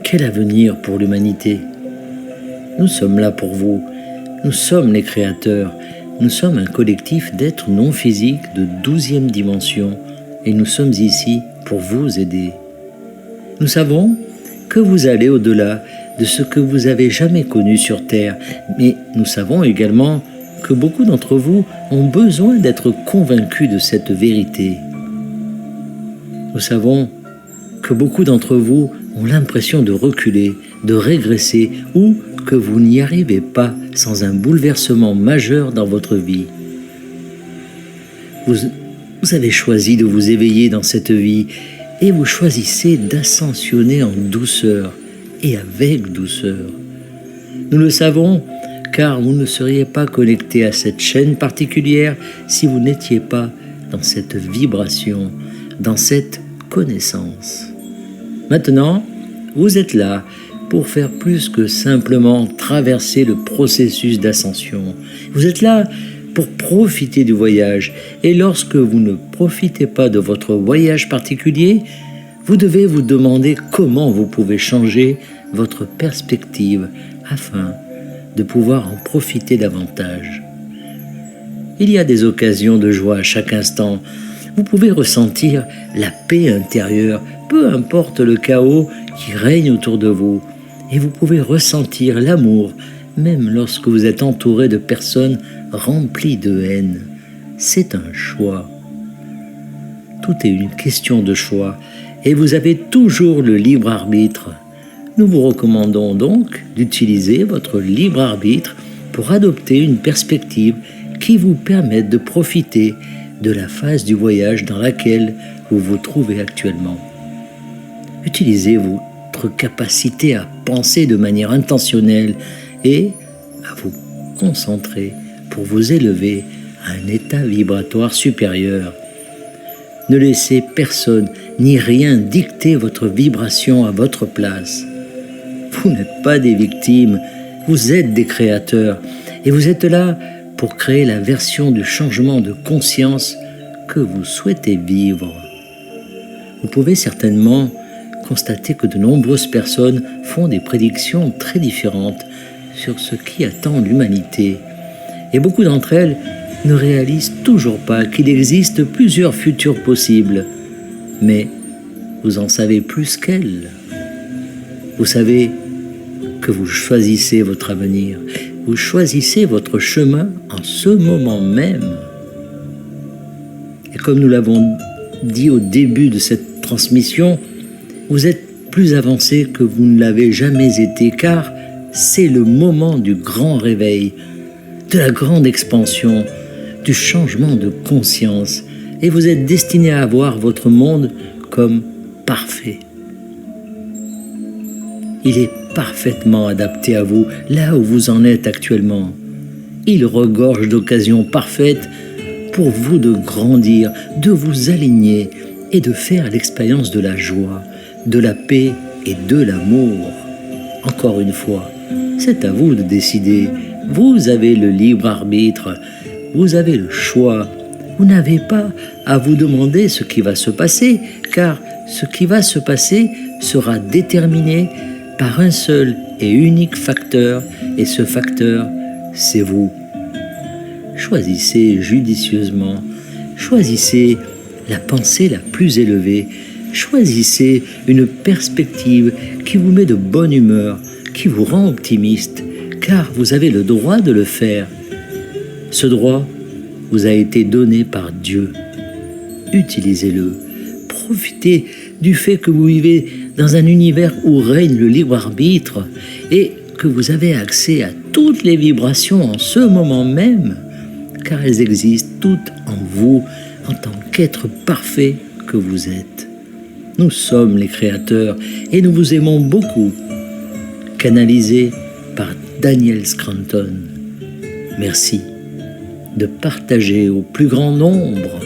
Quel avenir pour l'humanité? Nous sommes là pour vous. Nous sommes les créateurs. Nous sommes un collectif d'êtres non physiques de 12e dimension et nous sommes ici pour vous aider. Nous savons que vous allez au-delà de ce que vous avez jamais connu sur Terre, mais nous savons également que beaucoup d'entre vous ont besoin d'être convaincus de cette vérité. Nous savons que beaucoup d'entre vous ont l'impression de reculer, de régresser ou que vous n'y arrivez pas sans un bouleversement majeur dans votre vie. Vous avez choisi de vous éveiller dans cette vie et vous choisissez d'ascensionner en douceur et avec douceur. Nous le savons car vous ne seriez pas connecté à cette chaîne particulière si vous n'étiez pas dans cette vibration, dans cette connaissance. Maintenant, vous êtes là pour faire plus que simplement traverser le processus d'ascension. Vous êtes là pour profiter du voyage. Et lorsque vous ne profitez pas de votre voyage particulier, vous devez vous demander comment vous pouvez changer votre perspective afin de pouvoir en profiter davantage. Il y a des occasions de joie à chaque instant. Vous pouvez ressentir la paix intérieure, peu importe le chaos qui règne autour de vous. Et vous pouvez ressentir l'amour, même lorsque vous êtes entouré de personnes remplies de haine. C'est un choix. Tout est une question de choix, et vous avez toujours le libre arbitre. Nous vous recommandons donc d'utiliser votre libre arbitre pour adopter une perspective qui vous permette de profiter de la phase du voyage dans laquelle vous vous trouvez actuellement. Utilisez votre capacité à penser de manière intentionnelle et à vous concentrer pour vous élever à un état vibratoire supérieur. Ne laissez personne ni rien dicter votre vibration à votre place. Vous n'êtes pas des victimes, vous êtes des créateurs et vous êtes là pour créer la version du changement de conscience que vous souhaitez vivre. Vous pouvez certainement constater que de nombreuses personnes font des prédictions très différentes sur ce qui attend l'humanité. Et beaucoup d'entre elles ne réalisent toujours pas qu'il existe plusieurs futurs possibles. Mais vous en savez plus qu'elles. Vous savez que vous choisissez votre avenir. Vous choisissez votre chemin en ce moment même. Et comme nous l'avons dit au début de cette transmission, vous êtes plus avancé que vous ne l'avez jamais été, car c'est le moment du grand réveil, de la grande expansion, du changement de conscience, et vous êtes destiné à voir votre monde comme parfait. Il est parfaitement adapté à vous, là où vous en êtes actuellement. Il regorge d'occasions parfaites pour vous de grandir, de vous aligner et de faire l'expérience de la joie, de la paix et de l'amour. Encore une fois, c'est à vous de décider. Vous avez le libre arbitre, vous avez le choix. Vous n'avez pas à vous demander ce qui va se passer, car ce qui va se passer sera déterminé par un seul et unique facteur, et ce facteur, c'est vous. Choisissez judicieusement, choisissez la pensée la plus élevée, choisissez une perspective qui vous met de bonne humeur, qui vous rend optimiste, car vous avez le droit de le faire. Ce droit vous a été donné par Dieu. Utilisez-le. Profitez du fait que vous vivez dans un univers où règne le libre arbitre et que vous avez accès à toutes les vibrations en ce moment même, car elles existent toutes en vous en tant qu'être parfait que vous êtes. Nous sommes les créateurs et nous vous aimons beaucoup. Canalisé par Daniel Scranton. Merci de partager au plus grand nombre